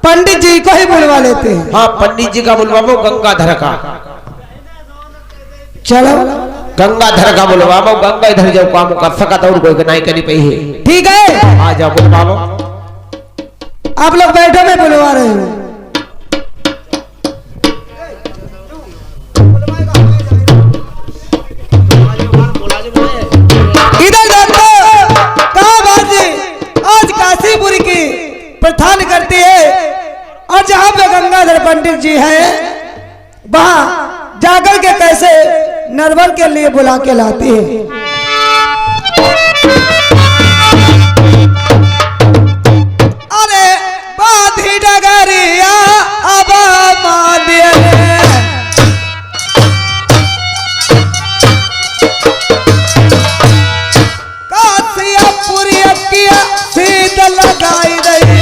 पंडित जी को ही बुलवा लेते हैं। हाँ पंडित जी का बुलवाओ, गंगाधर का। चलो गंगाधर का बुलवाओ, गंगा इधर जाओ काम कर सका तो कोई नहीं करी पई है। ठीक है आ जाओ बुलवाओ। आप लोग बैठो, मैं बुलवा रहे हूँ। इधर देखो कहाँ बाजी आज काशीपुर की प्रधान करती है, और जहाँ पे गंगाधर पंडित जी हैं वहां जाकर के कैसे नरवर के लिए बुला के लाती है। अरे बाधी डगरिया अब मादिया काशियापुरी किया सीध लगाई रही।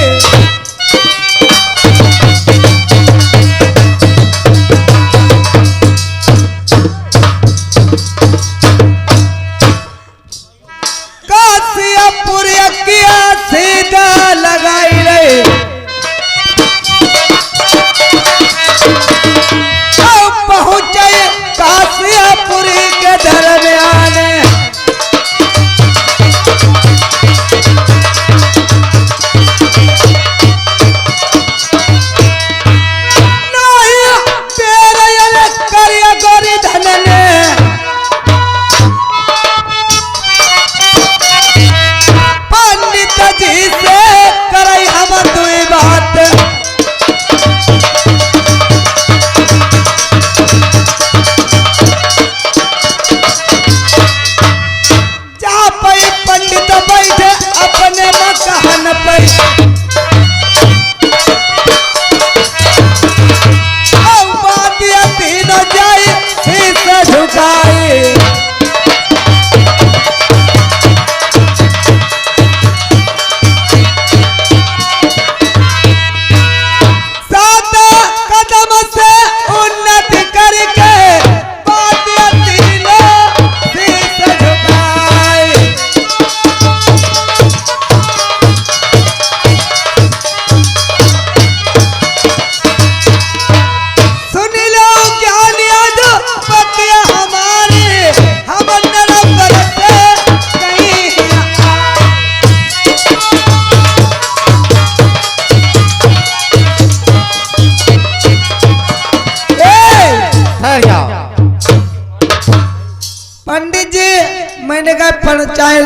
पंडित जी मैंने कहा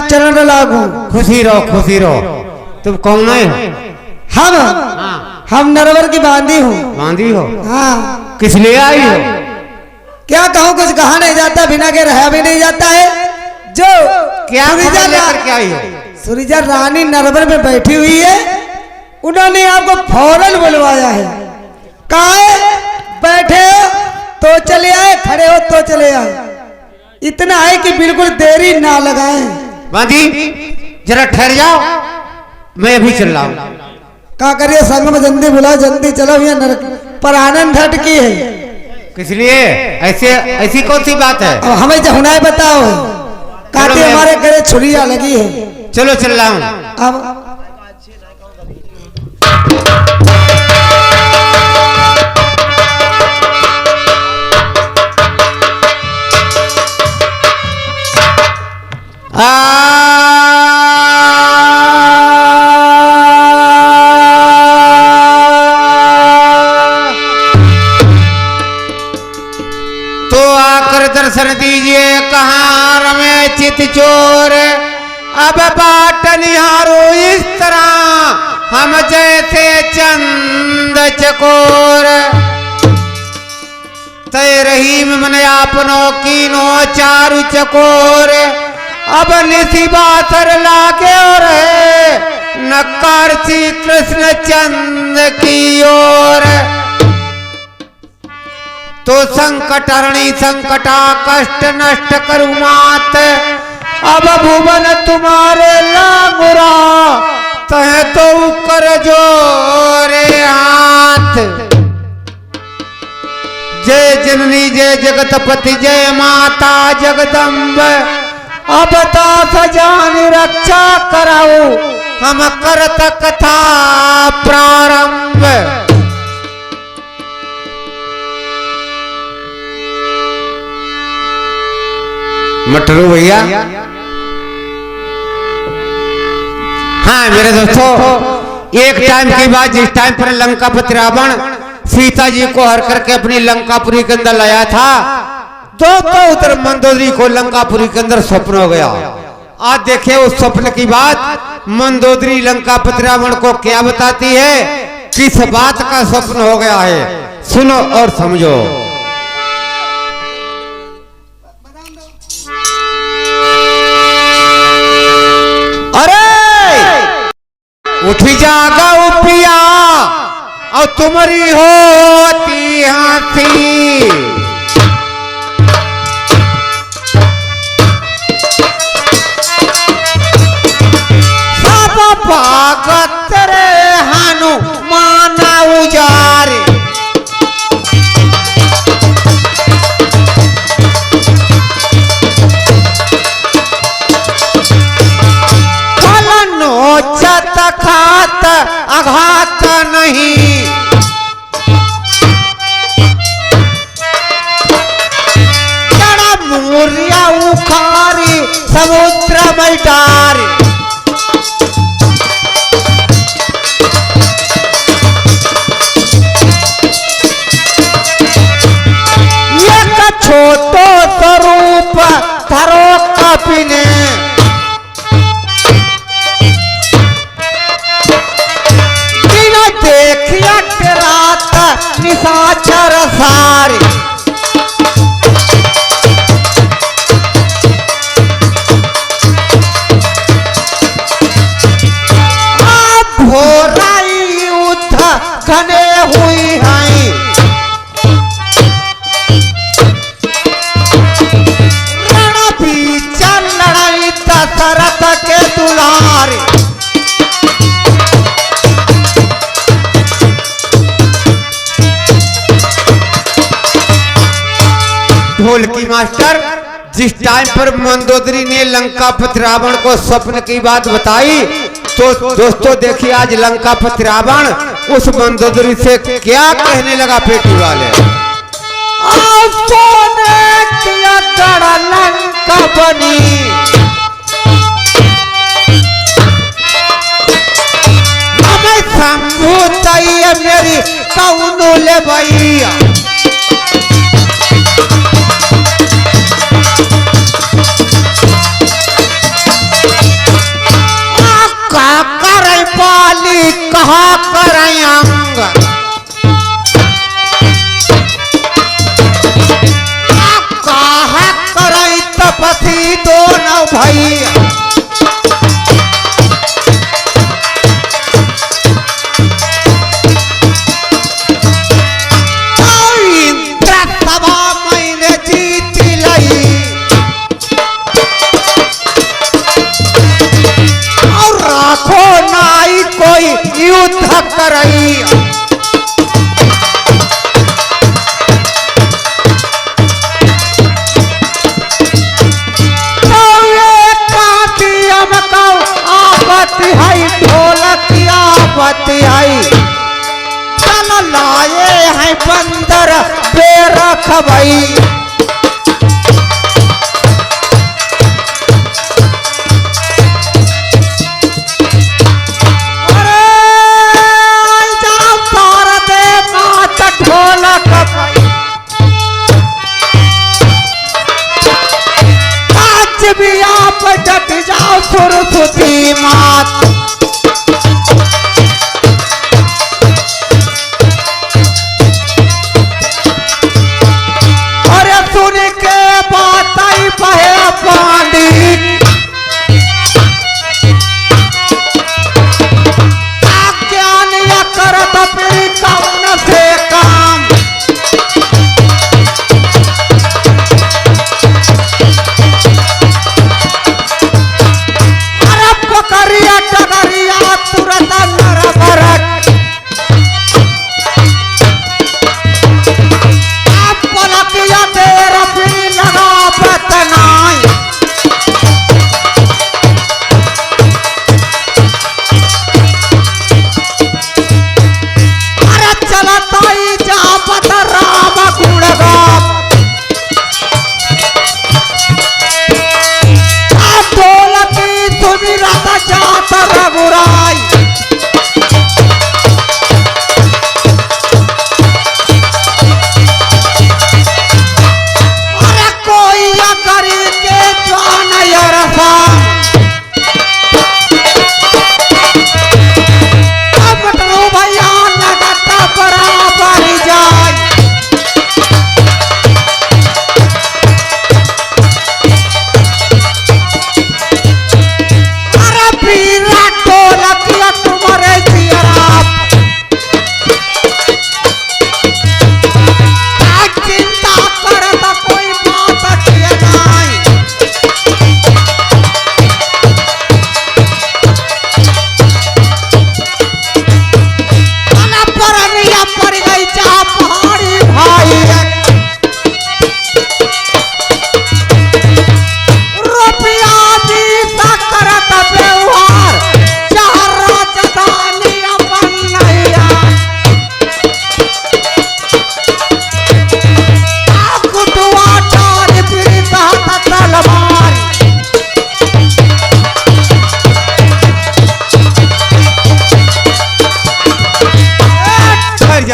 चरण लागू। खुशी रहो। तुम कौन है? हम नरवर की बांदी हूँ। बांदी हो? हाँ। किस लिए आई हो? क्या कहूँ, कुछ कहा नहीं जाता, बिना के रहा भी नहीं जाता है। जो क्या लेकर के आई हो? सुरीजा रानी नरवर में बैठी हुई है, उन्होंने आपको फौरन बुलवाया है। कहा है बैठे हो तो चले आए, खड़े हो तो चले आए। इतना है कि बिल्कुल देरी ना लगाएं। बांदी जरा ठहर जाओ, मैं अभी चल रहा हूँ। क्या करिए, संग में जल्दी बुलाओ, जल्दी चलो, ये नरक पर आनंद हट की है। किस लिए? ऐसी कौन सी बात है? अब हमें जहुनाए बताओ। काटे हमारे घरे छुरिया लगी है। चलो चल रहा हूँ। अब तो आकर दर्शन दीजिए कहाँ रमे चित चोर। अब बाट निहारो इस तरह हम जैसे चंद चकोर। तय रहीम मन आपनो कीनो चारु चकोर। अब निसी बासर लागे और नकार श्री कृष्ण चंद की ओर। तो संकट हरणी संकटा कष्ट नष्ट करु मात। अब भुवन तुम्हारे लागुरा तह तो कर जोरे हाथ। जय जननी जय जगतपति जय माता जगदम्ब। अब दास जान रक्षा कराओ हम करत कथा प्रारंभ। मटरू भैया। हाँ मेरे दोस्तों, एक टाइम की बात, जिस टाइम पर लंकापति रावण सीता जी को हर करके अपनी लंकापुरी के अंदर लाया था, तो उधर मंदोदरी को लंकापुरी के अंदर स्वप्न हो गया। आज देखिए उस स्वप्न की बात मंदोदरी लंकापति रावण को क्या बताती है, किस बात का स्वप्न हो गया है, सुनो और समझो। उठी जागा उपिया और तुम्हारी होती हंसी, सब भागत रे हनुमान उजारे, नोचत खात आघात नहीं, जड़ा मूरिया उखारी समुद्र में डारी, एक छोटो स्वरूप धरो कपिने, देखिया रात निशाचर सारे, घोराई युद्ध घने हुई हैं, रण बीच लड़ाई दशरथ के दुलारे, ढोलकी मास्टर, जिस टाइम पर मंदोदरी ने लंकापति रावण को स्वप्न की बात बताई, तो दोस्तों देखिए आज लंकापति रावण उस मंदोदरी से क्या कहने लगा पेटी वाले। किया गड़ा लंका बनी, हमें शंभू चाहिए मेरी कौनो ले भैया, पाली कहा करें अंग, कहा करें तपसी दोनों भैया, इंद्र सभा मैंने जीत ली, और राखो नाई कोई युद्ध करई, आपत्ति है ढोलकी आपत्ति है, चल लाए हैं बंदर बेरख भई, भी आप डट जाओ सरस्वती मात, अरे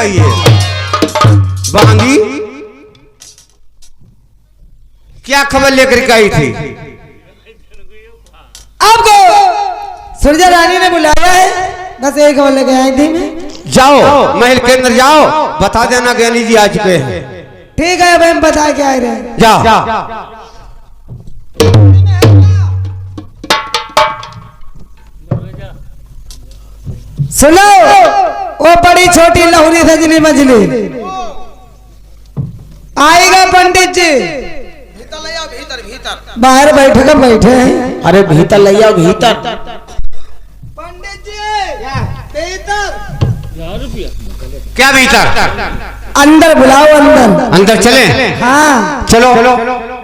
चाहिए। बांगी क्या खबर लेकर के आई थी? आपको सुरजा रानी ने बुलाया है, बस एक खबर लेके आई थी मैं। जाओ महल के अंदर जाओ, बता देना ज्ञानी जी आ चुके हैं। ठीक है, अब हम बता के आए रहे। जाओ। सुनो, वो बड़ी छोटी लहुरी सजनी मजली आएगा पंडित जी। बाहर बैठे का बैठे हैं। अरे भीतर ले आओ भीतर। पंडित जी भीतर। क्या भीतर? अंदर बुलाओ, अंदर। अंदर चले? हाँ चलो।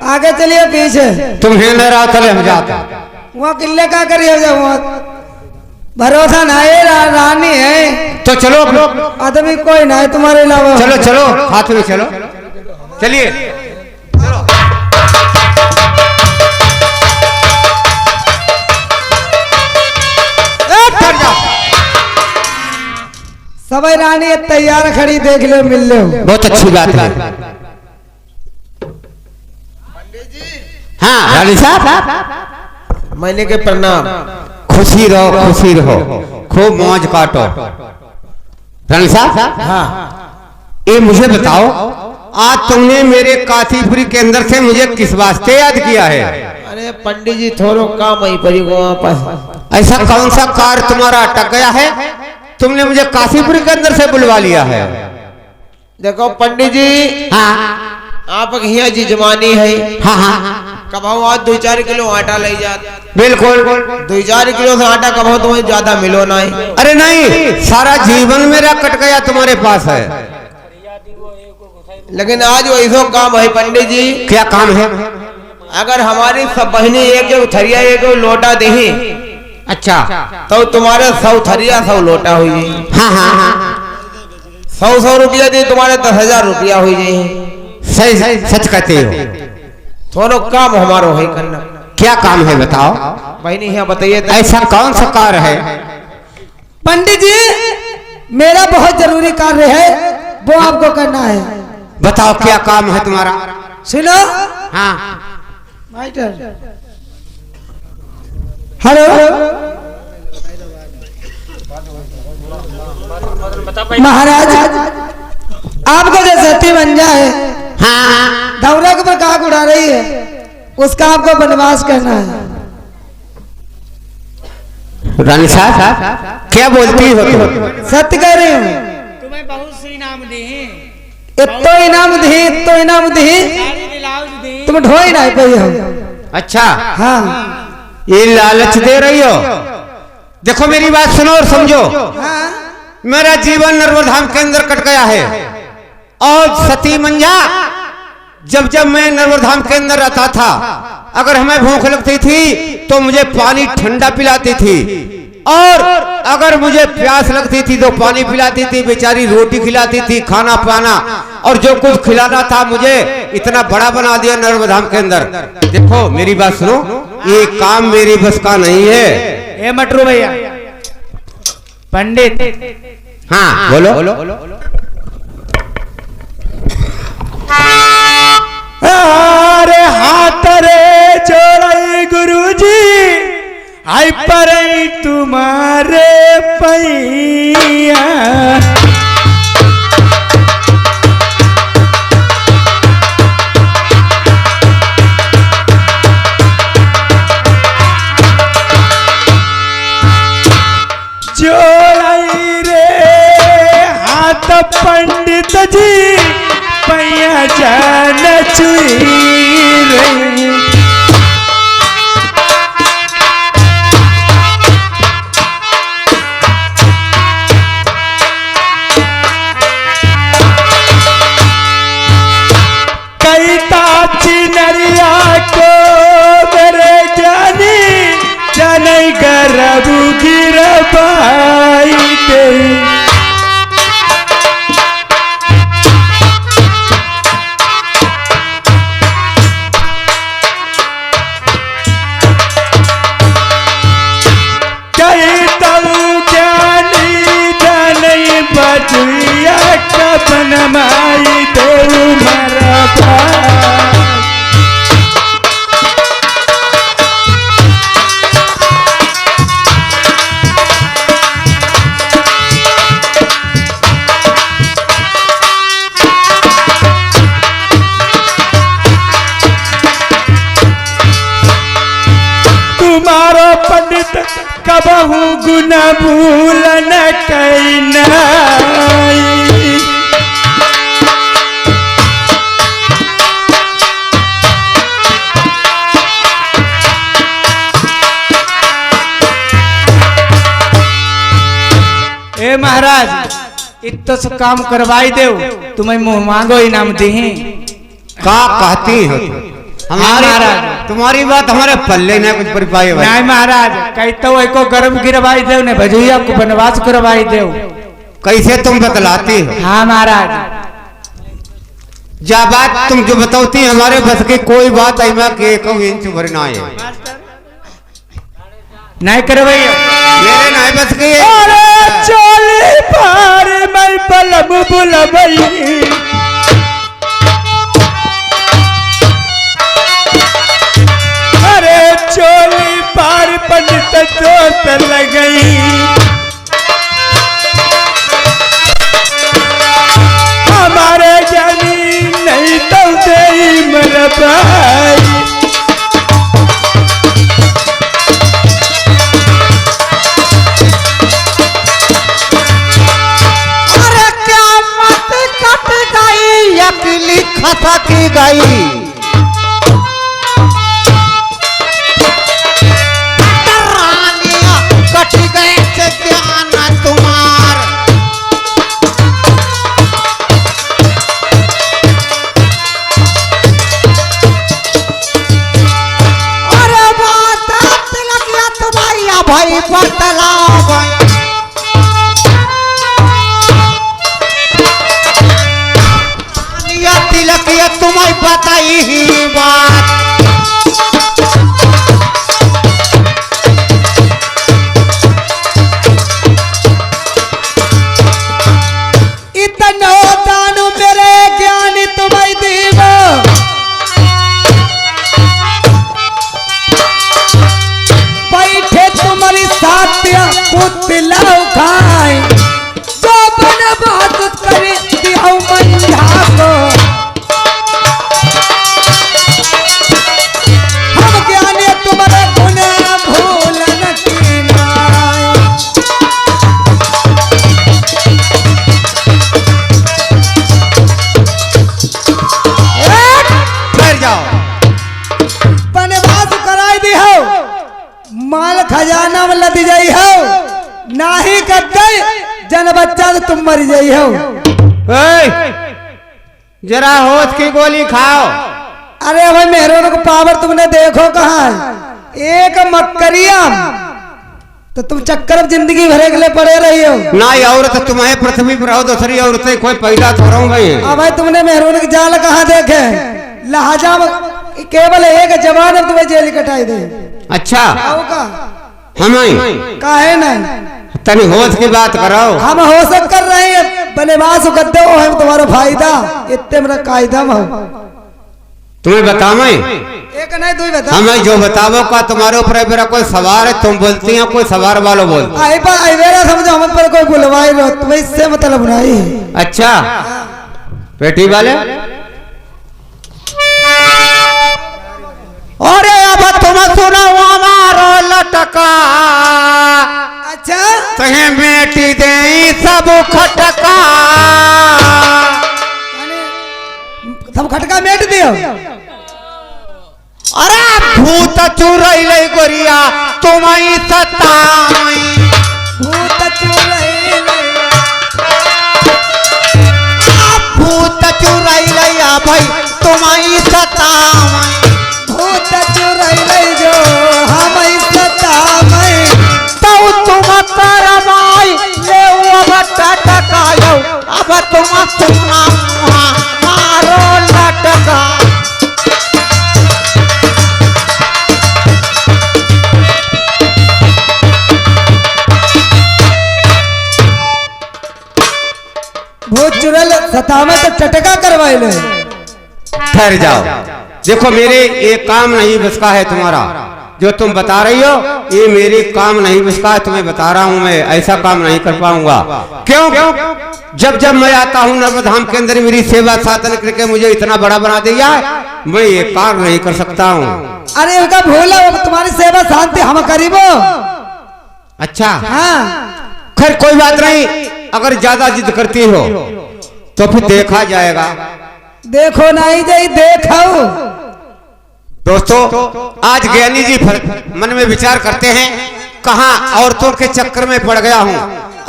आगे चलिए, पीछे तुम हैं न रहा, चले हम जाते। वहाँ किले का करिए, वहाँ भरोसा ना है, रानी है तो चलो। आदमी कोई ना है तुम्हारे अलावा। चलो चलो, हाथ में चलो, चलिए। सभी रानी तैयार खड़ी, देख लो, मिल लो। बहुत अच्छी बात है। हाँ रानी साहब, मैंने के प्रणाम। खुशी रहो, खुशी रहो, खूब मौज काटो। रानी साहब, हाँ ये मुझे बताओ, आज तुमने मेरे काशीपुरी के अंदर से मुझे किस वास्ते याद किया है? अरे पंडित जी थोड़ा काम आई पड़ी को वापस। ऐसा कौन सा कार्य तुम्हारा अटक गया है, तुमने मुझे काशीपुरी के अंदर से बुलवा लिया है? देखो पंडित जी, हाँ आप यहाँ जी जमानी है। हाँ हाँ, कभाओ आज 2-4 किलो आटा ले जात। बिल्कुल। 2-4 किलो से आटा कभाओ तुम्हें ज्यादा मिलो ना है। अरे नहीं, सारा जीवन मेरा कट गया तुम्हारे पास है। लेकिन आज वो ऐसा काम है पंडित जी। क्या काम है? अगर हमारी सब बहनी एक थरिया एक लोटा दे अच्छा, तो तुम्हारे 100 थरिया 100 लोटा हुई। हाँ हाँ हाँ, 100 रुपया दे तुम्हारे 10,000 रुपया हुई जाए। सही सही सच कहते हो। थोड़ा काम हमारो है करना। क्या काम है बताओ? बहनी यहाँ बताइए। ऐसा कौन सा कार्य है? पंडित जी, मेरा बहुत जरूरी कार्य है, वो आपको करना है। बताओ क्या काम है तुम्हारा? सुनो। हाँ हेलो महाराज, आपको जो सती बन जाए, हाँ, दौरा के ऊपर काग उड़ा रही है, उसका आपको वनवास करना है। रानी साहब क्या बोलती हो तुम? सत्य कह रही हूँ। तुम्हें बहुत सी इनाम दी, इतो इनाम दी, इतो इनाम दी, ब्लाउज दी। तुम ढोई ना पाई हो। अच्छा, हाँ ये लालच दे रही हो? देखो मेरी बात सुनो और समझो। हाँ, मेरा जीवन नर्मधाम के अंदर कट गया है, और सती मंजा जब जब मैं नर्मधाम के अंदर रहता था, अगर हमें भूख लगती थी तो मुझे पानी ठंडा पिलाती थी, और अगर मुझे प्यास लगती थी तो पानी पिलाती थी, बेचारी रोटी खिलाती थी, खाना पाना, और जो कुछ खिलाना था मुझे इतना बड़ा बना दिया नर्मधाम के अंदर। देखो मेरी बात सुनो, ये काम मेरी बस का नहीं है। ए मटरू भैया, पंडित, हाँ बोलो। अरे हाथ रे जोड़े गुरुजी, आई पर तुम्हारे पैया। जोड़ाई रे हाथ पंडित जी, पैया जान चुई रे। चिनरिया को मेरे जानी जाने गर्भ गिर पाई ते। भूल न कैनाई। ए महाराज इतना सब काम करवाई दे, तुम्हें मुंह मांगो इनाम दी। का कहती हो हमारे महाराज। तुम्हारी बात हमारे पल्ले ना कुछ पर पाए भाई। नहीं महाराज कहते हो को गर्भ गिरवाई दे ने भजैया को बनवास करवाई दे। कैसे तुम बतलाती हो? हाँ महाराज जा बात तुम जो बताती हमारे बस की कोई बात ऐमा के को इंच भर ना है नहीं करवाइए मेरे नहीं बस की। अरे चोली पार मैं पलम बुलबई। अरे चोली पार पंडित जोत लगई। हमारे जानी नहीं तो दे मर भाई। अरे क्या मत कट गई अकेली खता की गई। कट गए से ध्यान तुम्हार। अरे बात लगिया तुम्हारी भाई बतलाओ तिलकिया तुम्हें बताई ही बात। इतना दानु मेरे ज्ञान तुम्हें देव। बैठे तुम्हारी सात्या पुतला खाए तो बन बात करे दिया मंझा को। हम ज्ञानी तुम्हारे गुना भूलन की नाय। बैठ जाओ। बनवास कराई दी हो, माल खजाना में लद जाई हो, नाही करते जन बच्चा तो तुम मर जाई हो। जरा होश की गोली खाओ। अरे भाई मेहरों को पावर तुमने देखो कहाँ एक मक्करिया तो तुम चक्कर में जिंदगी भरे के लिए पड़े रही हो। ना ये औरत तुम्हें पृथ्वी पर हो दूसरी औरतें कोई पैदा थोड़ा भाई। अब भाई तुमने मेहरों के जाल कहाँ देखे लहाजा में केवल एक जवान अब तुम्हें जेल कटाई दे। अच्छा का हमें काहे नहीं तनी होश की बात करो। हम हो सब कर रहे हैं बनेवास गद्दे हो हम तुम्हारा फायदा इतने मेरा कायदा में हो। तुम्हें बतावे एक नहीं दो ही बता। हमें जो बतावो का तुम्हारे ऊपर मेरा कोई सवार है तुम बोलती हो कोई सवार वालों बोलते। आई बा आई मेरा समझो हम पर कोई बुलवाई रो तुम्हें इससे मतलब नहीं। अच्छा पेटी वाले अरे अब तुम सुनो हमारो लटका। अच्छा तहे बेटी दे सब खटका। सब खटका मेट दियो। अरे भूत चुरई ले गोरिया तुम्हारी सताई। भूत चुरई भूत चुरई लिया भाई तुम्हारी सताई। भूत चुरई ले जो हम सतावई तो तुम करवाई ले अब टटकायो। अब तुम सुना मारो लटका। भूत चुरल सतावे तो चटका करवाई ले। ठहर जाओ देखो मेरे ये काम नहीं बस का है तुम्हारा जो तुम बता रही हो ये मेरे काम नहीं बस का है। तुम्हें बता रहा हूँ मैं ऐसा काम नहीं कर पाऊंगा। क्यों जब जब मैं आता हूँ नर्मधाम के अंदर मेरी सेवा साधन करके मुझे इतना बड़ा बना दिया मैं ये काम नहीं कर सकता हूँ। अरे उनका भूला तुम्हारी सेवा शांति हम करीबो। अच्छा हाँ खैर कोई बात नहीं, अगर ज्यादा जिद करती हो तो फिर देखा जाएगा। देखो नहीं जाई देखो। दोस्तों आज ज्ञानी जी मन में विचार करते हैं, कहाँ औरतों के चक्कर में पड़ गया हूँ,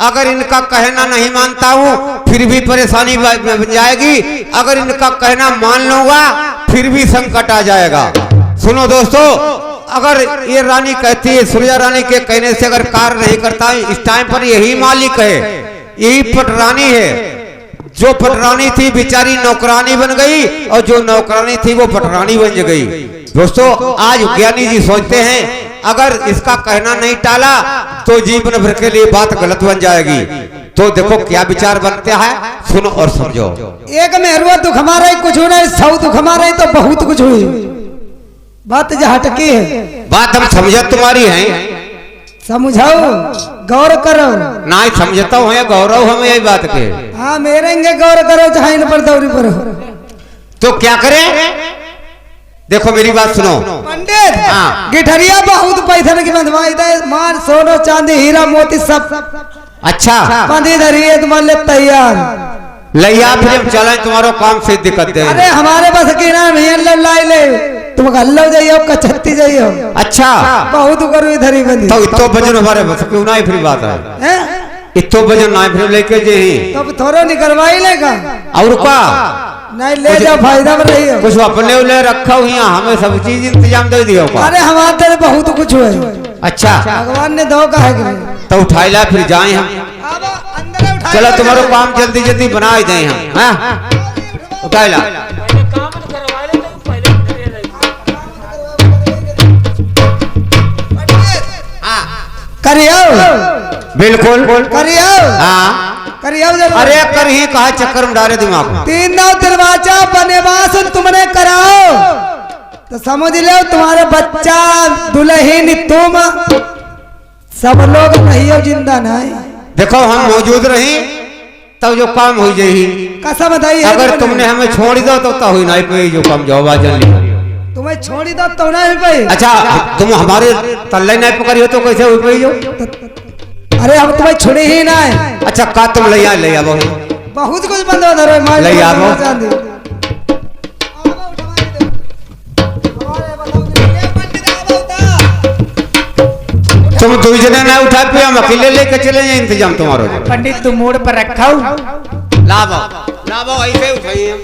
अगर इनका कहना नहीं मानता हूँ फिर भी परेशानी बन जाएगी, अगर इनका कहना मान लूंगा फिर भी संकट आ जाएगा। सुनो दोस्तों, अगर ये रानी कहती है, सुरजा रानी के कहने से अगर कार्य नहीं करता है, इस टाइम पर यही मालिक है, यही पटरानी है। जो पटरानी थी बेचारी नौकरानी बन गई और जो नौकरानी थी वो पटरानी बन गई। दोस्तों आज ज्ञानी जी सोचते हैं अगर इसका कहना नहीं टाला तो जीवन भर के लिए बात गलत बन जाएगी। तो देखो क्या विचार बनता है, सुनो और समझो। एक मेहरुआ दुख हमारा ही कुछ नहीं, 100 दुख हमारा ही तो बहुत कुछ हुई। बात जो हटकी है, बात हम समझ तुम्हारी है, समझाओ गौर करो। नहीं समझता हूँ गौरव हमें यही बात के। हाँ मेरेंगे गौर करो चाहे इन पर दौरी पर हो। तो क्या करें, देखो मेरी बात सुनो पंडित। हाँ। गिठरिया बहुत पैसा की बंधवाई दे, मान सोनो चांदी हीरा मोती सब अच्छा बंधी धरी है तुम्हारे लिए तैयार। लैया फिर चले तुम्हारो काम से दिक्कत दे। अरे हमारे पास की ना भैया लाई ले, तुम गल्लो जाइयो कचहत्ती जाइयो। अच्छा बहुत करो इधर ही बंदी। तो इतो वजन हमारे बस क्यों ना फिर बात है, हैं? इतो वजन ना फिर लेके जे तब थोड़ा निकलवाई लेगा और का नहीं ले जाओ, फायदा में रही हो। कुछ अपने ले रखा हुई है, हमें सब चीज इंतजाम दे दियो का। अरे हमारे तेरे बहुत कुछ हुए। अच्छा भगवान ने दो कहा है तो उठाई ला फिर जाए हम। चलो तुम्हारा काम जल्दी जल्दी बना ही दें हम। हाँ उठाई ला। करियो बिल्कुल करियो। हाँ करियो जरूर। अरे कर ही कहा चक्कर में डाले दिमाग में। 3 दरवाजा बनेवास तुम्हें कराओ तो समझ लो तुम्हारे बच्चा दुल्हन तुम सब लोग नहीं हो, जिंदा नहीं। देखो हम मौजूद रही तब जो काम हो जाही, कसम बताइए अगर तुमने हमें छोड़ दो तो हुई नहीं पे जो काम जो आवाज ली। तुम्हें छोड़ी दो तो नहीं पाई। अच्छा तुम हमारे तल्ले नहीं पकड़ी हो तो कैसे हुई पाई जो? अरे हम तुम्हें छोड़ी ही ना है। अच्छा का तुम ले आओ बहुत कुछ बंद धरो ले आओ। तुम 2 जने ना उठा पे हम अकेले लेके चले जाए, इंतजाम तुम्हारा। पंडित तू मोड़ पर रखा लाभो ऐसे उठाइए हम।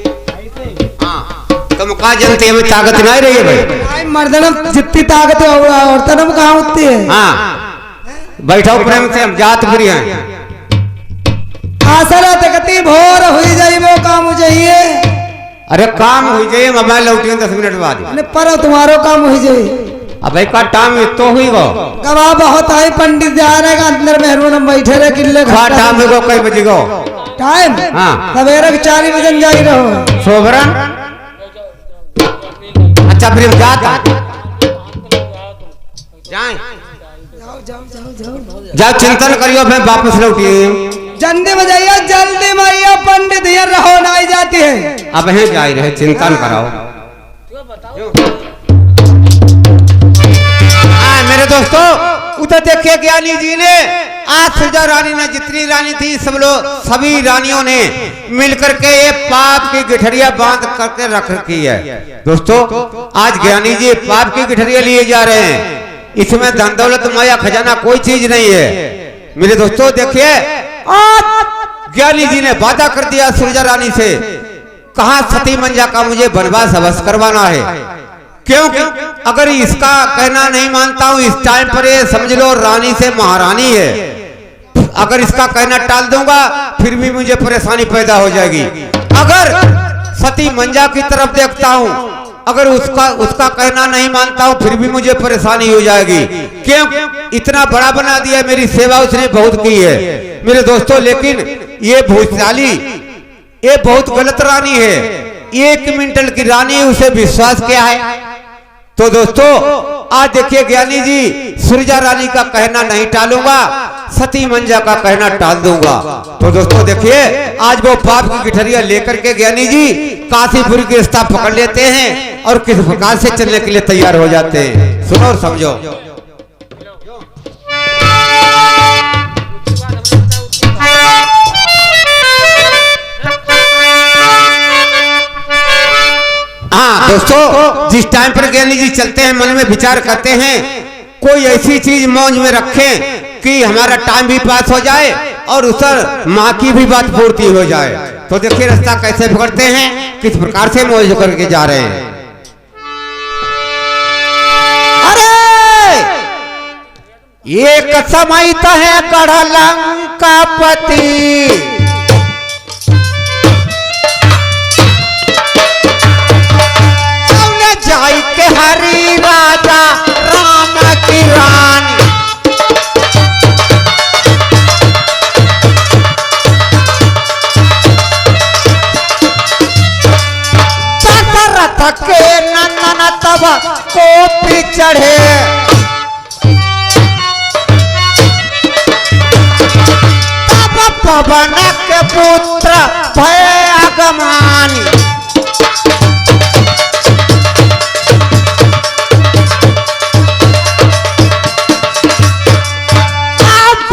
हाँ तुम कहा जनते हमें ताकत नहीं रही है भाई। मर्दन जितनी ताकत है औरतन में कहाँ होती है। हाँ बैठो प्रेम से, हम जात फ्री हैं। आशा रहते भोर हुई जाए वो काम हो जाइए। अरे काम हो जाए मोबाइल लौटिए 10 मिनट बाद। पर तुम्हारो काम हो जाए। अब का टाइम तो हुई गो गवाह बहुत है, पंडित जा रहे अंदर मेहरून बैठे रहे किले टाइम को कई बजे गो टाइम। हाँ सवेरे 4 बजे जा रहो सोभरन। अच्छा फिर जाता जाए जाओ चिंतन करियो फिर वापस लौटिए। जल्दी में जाइए, जल्दी में आइए, पंडित ये रहो ना आई जाती है। अब है जा रहे चिंतन कराओ। मेरे दोस्तों उधर देखिए ज्ञानी जी ने आज सुरजा रानी ने जितनी रानी थी सब लोग सभी रानियों ने मिलकर के ये पाप की गठरिया बांध करके रख रखी है। दोस्तों आज ज्ञानी जी पाप की गठरिया लिए जा रहे हैं, इसमें धन दौलत माया खजाना कोई चीज नहीं है। मेरे दोस्तों देखिए आज ज्ञानी जी ने वादा कर दिया सुरजा रानी से, कहा सती मंजा का मुझे वनवास अवश्य करवाना है। क्योंकि अगर इसका कहना नहीं मानता हूं इस टाइम पर ये समझ लो रानी से महारानी है, अगर इसका कहना टाल दूंगा फिर भी मुझे परेशानी पैदा हो जाएगी। अगर सती मंजा की तरफ देखता हूं, अगर उसका कहना नहीं मानता हूं फिर भी मुझे परेशानी हो जाएगी। क्यों इतना बड़ा बना दिया, मेरी सेवा उसने बहुत की है। मेरे दोस्तों लेकिन ये भूतशाली ये बहुत गलत रानी है, 1 क्विंटल की रानी उसे विश्वास क्या है। तो दोस्तों आज देखिए ज्ञानी जी सुरजा रानी का कहना नहीं टालूंगा, सती मंजा का कहना टाल दूंगा। तो दोस्तों देखिए आज वो पाप की गिठरिया लेकर के ज्ञानी जी काशीपुर की रास्ता पकड़ लेते हैं और किस प्रकार से चलने के लिए तैयार हो जाते हैं। सुनो और समझो। दोस्तों, जिस टाइम पर ज्ञानी जी चलते हैं, मन में विचार करते हैं, कोई ऐसी चीज मौज में रखें कि हमारा टाइम भी पास हो जाए और उस माँ की भी बात पूर्ति हो जाए। तो देखिए रास्ता कैसे पकड़ते हैं, किस प्रकार से मौज करके जा रहे हैं। अरे एक समय तो है गढ़ लंकापति, जाई के हरि राजा राम की रानी, दशरथ के नंदन तब कोपी चढ़े, तब पवन के पुत्र भय अगमानी,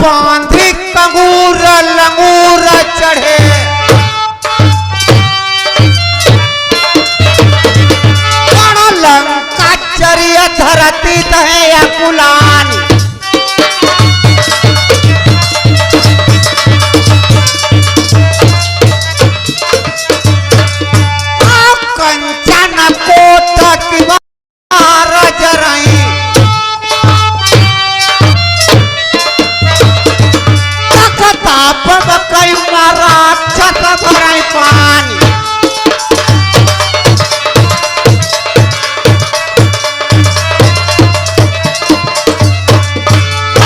बांधी कंगूर लंगूर चढ़े, लंका चरिया धरती दहे अकुलानी, कंचन कोट की जरई, कई राक्षस भराई पानी,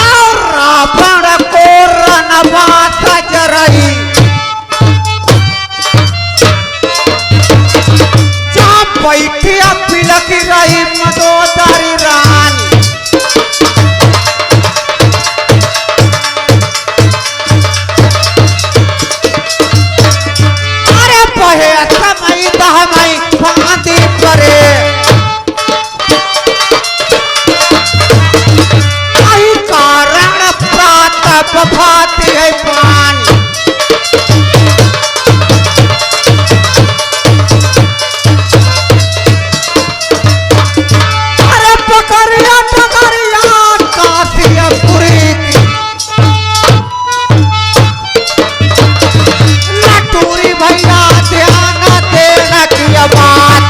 और रावण को रणवास जरई, जहाँ बैठी पिलक रही मदोदरी रानी, भाती है पानी, अरे पकड़िया पकड़िया कासियापुरी की लटूरी भैया ध्यान देना की बात,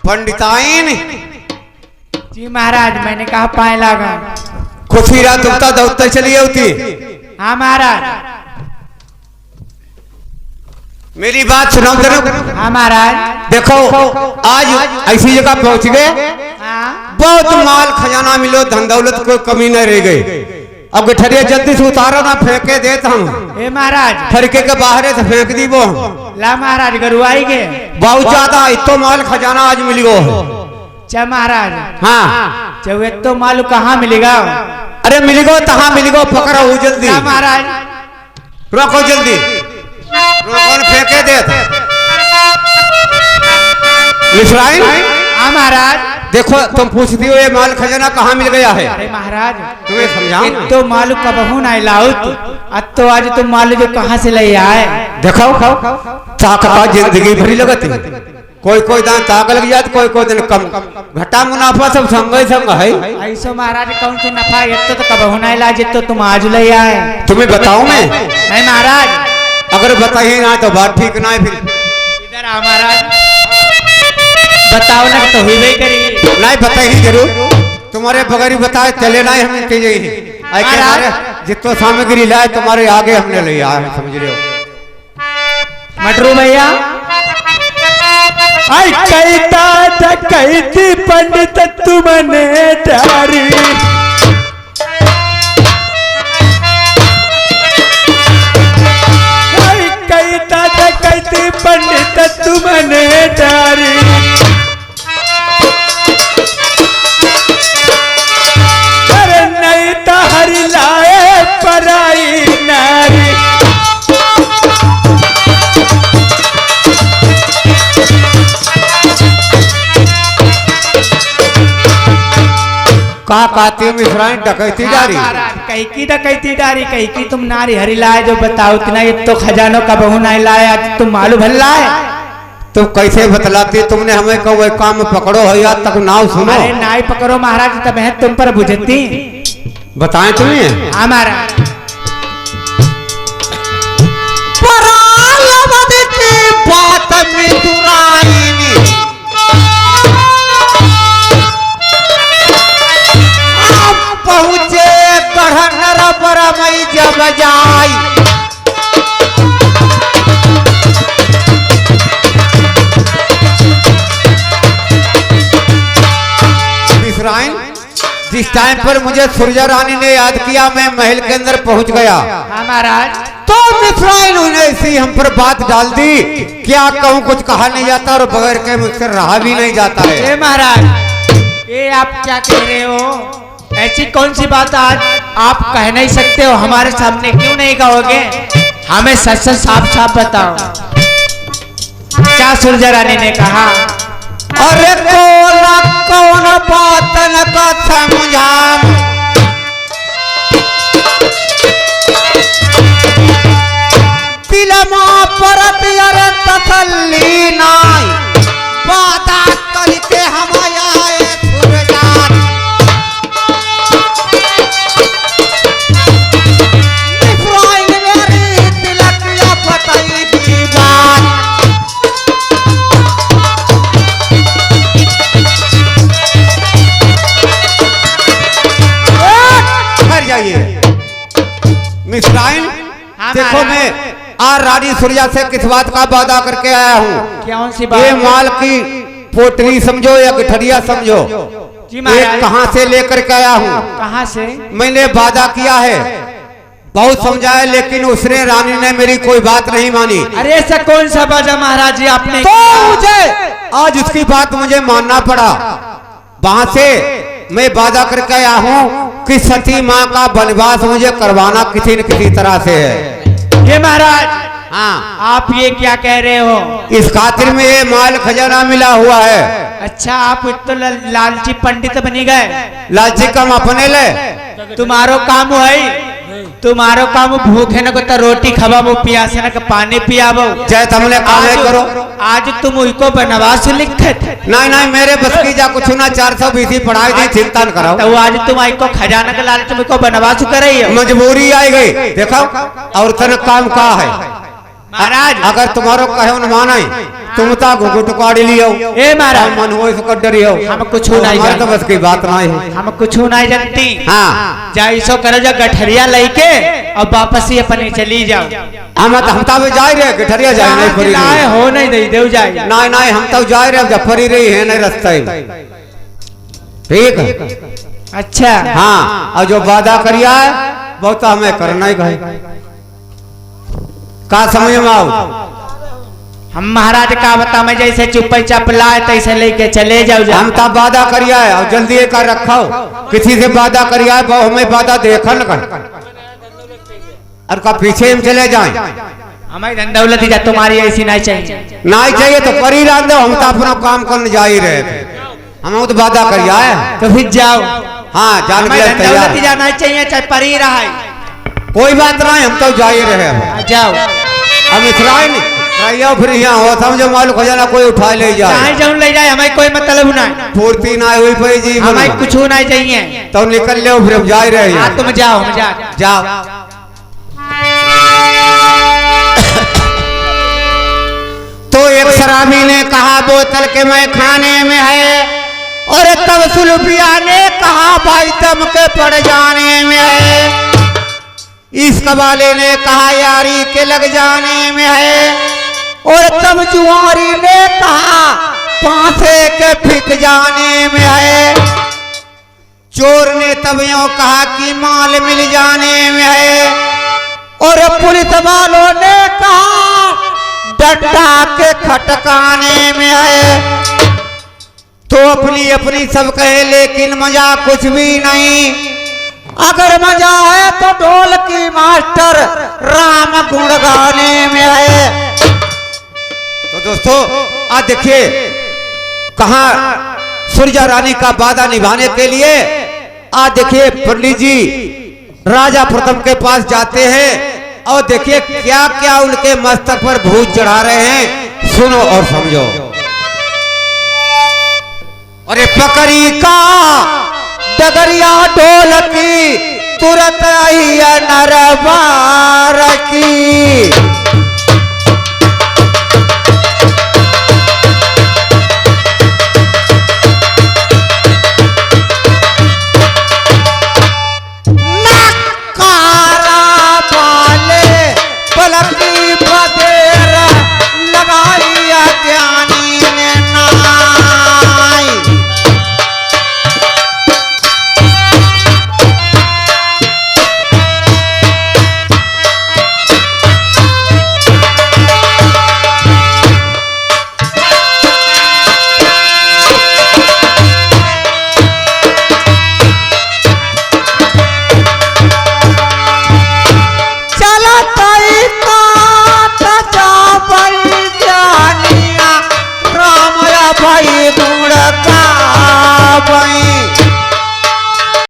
पंडिताइन जी महाराज, मैंने कहा पाए लगा कुछ रात दुखता दौड़ते चली होती। हाँ महाराज, मेरी बात सुनाओ जरा। हाँ महाराज, देखो आज ऐसी जगह पहुंच गए, हाँ बहुत माल खजाना मिलो, धन दौलत कोई कमी न रह गई। अब गठरिया जल्दी से उतारो ना, फेंके देता हूँ। ए महाराज, फरके के बाहर से फेंक दी वो। ला महाराज गरुआई के बहुत ज्यादा इतो माल खजाना आज मिल गो। चा महाराज, हाँ चौे तो मालूम कहाँ मिलेगा? अरे मिल गो, तहाँ मिल गो, पकड़ो जल्दी। ला महाराज, रोको जल्दी, रोको न फेंके दे। हाँ महाराज, देखो तुम पूछती हो ये माल खजाना कहाँ मिल गया है। अरे महाराज तुम्हें समझाऊं ना? तो मालू कबहू ना लाउत अब तो आज तुम मालू जो कहाँ से ले आए। देखो ताकत जिंदगी भरी लगती, कोई कोई दान ताक लग जात, कोई कोई दिन कम घटा मुनाफा सब संग है। ऐसो महाराज कौन से नफा ये तो कबहू ना ला तो तुम आज ले आए। तुम्हें बताऊं मैं? नहीं महाराज अगर बताइए ना तो बात ठीक ना है। फिर इधर आ महाराज बताओ ना तो हुई करी। नहीं बताइए जरूर, तुम्हारे बगैर बताए चले ना हम जितो सामग्री लाए तुम्हारे आगे हमने ले आया, समझ रहे हो। मटरू भैया आई कहता कहती पंडित तुमने डारी, आई कहता कहती पंडित तुमने डारी, अरे नहीं तो हरि लाए पराई नारी। का कहती मिश्राइन डकैती जारी, कहीं की डकैती डारी, कहीं की तुम नारी हरी लाए जो बताओ इतना ये तो खजानों का बहू नहीं लाए आज तुम मालूम भल लाए। तुम कैसे बतलाती? तुमने हमें कहो वह काम पकड़ो है या तक नाव सुनो। अरे नाई पकड़ो महाराज तब है तुम पर बुझती। बताएं तुम्हें हमारा बात मिथुराइनी पहुंचे गढ़नर पर मई जब जाई, मिश्राइन जिस टाइम पर मुझे सुरजा रानी ने याद किया मैं महल के अंदर पहुंच गया। महाराज तो मिश्राइन उन्हें ऐसी हम पर बात डाल दी, क्या कहूँ कुछ कहा नहीं जाता और बगैर के मुझसे रहा भी नहीं जाता है। ये महाराज ये आप क्या कह रहे हो? ऐसी कौन सी बात आज आप कह नहीं सकते हो? हमारे सामने क्यों नहीं कहोगे? हमें सच सच साफ साफ बताओ क्या सुरजा रानी ने कहा? अरे कौन बात न का समझाम, दिलमा परत अरे तसल्ली नाई, वादा करके हम आए सुरजान, इफ्राइम मेरी तिलक या बताई की बात। मिश्राइन देखो मैं आज रानी सुरजा से किस बात का वादा करके आया हूँ। कौन सी बात? ये माल की पोटली समझो या गठरिया समझो, जी ये महाराज कहाँ से लेकर के आया हूँ। कहाँ से? मैंने वादा किया है, बहुत समझाया लेकिन उसने रानी ने मेरी कोई बात नहीं मानी। अरे ऐसा कौन सा बाजा महाराज जी आपने तो मुझे आज उसकी बात मुझे मानना पड़ा। वहां से मैं वादा करके आया हूँ कि सती माँ का वनवास मुझे करवाना किसी न किसी तरह से है। ये महाराज हाँ आप ये क्या कह रहे हो? इस खातिर में ये माल खजाना मिला हुआ है। अच्छा आप तो लालची पंडित बनी गए। लालची कम अपने ले, तुम्हारो काम है, तुम्हारो काम भूखे न को रोटी खवाबो, प्यासे न को पानी पियाबो। चाहे तुमने काम है करो। आज तुम उनको बनवास लिखत नहीं नहीं मेरे बस की जा कुछ ना 420 पढ़ाई दी, चिंता न कराओ। तो आज तुम आई को खजाना के लालच तुमको बनवास कर रही हो। मजबूरी आई गई देखो, और तन काम का है महाराज। अगर तुम्हारो कहो न माने तुम ता घुघुट काढ़ी लियो। ए महाराज मन हो इसको डरियो, हम कुछ नहीं तो बस की बात नहीं है। हम कुछ नहीं जानती। हाँ जाइसो करो जा गठरिया लेके और वापस ही अपने चली जाओ। हम तो जा रहे गठरिया जाए नहीं पड़ी लाए हो नहीं दे देव जाए। नहीं नहीं हम तो जा रहे जफरी रही है नहीं रास्ते ठीक है। अच्छा हाँ और जो वादा करिया है वो तो हमें करना ही है। का समझ में आओ? हम महाराज का बता मैं जैसे चुप्पे चाप लाए तैसे लेके चले जाओ। हम तब वादा करिया है और जल्दी कर रखो, किसी से वादा करिया है वो हमें वादा देखन कर और का पीछे हम चले जाएं। हमारी धन दौलत ही तुम्हारी ऐसी नहीं चाहिए। नहीं चाहिए तो कर ही रख दो, हम तो अपना काम करने जा ही रहे थे। हम तो वादा करिया है। तो फिर जाओ। हाँ जान हमें के धन तैयार। दौलत ही जाना चाहिए, चाहे पर ही रहा है। कोई बात नहीं, हम तो जा ही रहे हैं। जाओ। हम इतराए नहीं रहिया, फिर यहाँ हो समझो मालूम हो जाना कोई उठा ले जाए। चाहे जाऊं ले जाए, हमें कोई मतलब नहीं। फूर्ति ना हुई भाई जी, हमें कुछ नहीं चाहिए। तो निकल ले, फिर हम जा ही रहे हाँ हैं। तुम जाओ, हम जा। जाओ। तो एक शराबी ने कहा बोतल के मैं खाने में है, और तब सुल्फिया ने कहा भाई दम के पड़ जाने में है। इस कबाले ने कहा यारी के लग जाने में है, और तब जुआरी ने कहा पांसे के फिक जाने में है। चोर ने तब यूं कहा कि माल मिल जाने में है, और पुलिस वालों ने कहा डंडा के खटकाने में है। तो अपनी अपनी सब कहे लेकिन मजा कुछ भी नहीं। अगर मजा है तो ढोल की मास्टर राम गुण गाने में है। तो दोस्तों आज देखिए कहा सुरजा रानी का वादा निभाने के लिए आज देखिए पंडित जी राजा प्रथम के पास जाते हैं, और देखिए क्या क्या उनके मस्तक पर भूत चढ़ा रहे हैं। सुनो और समझो। अरे पकड़ी का डगरिया ढोलकी तुरंत आई नरबार की।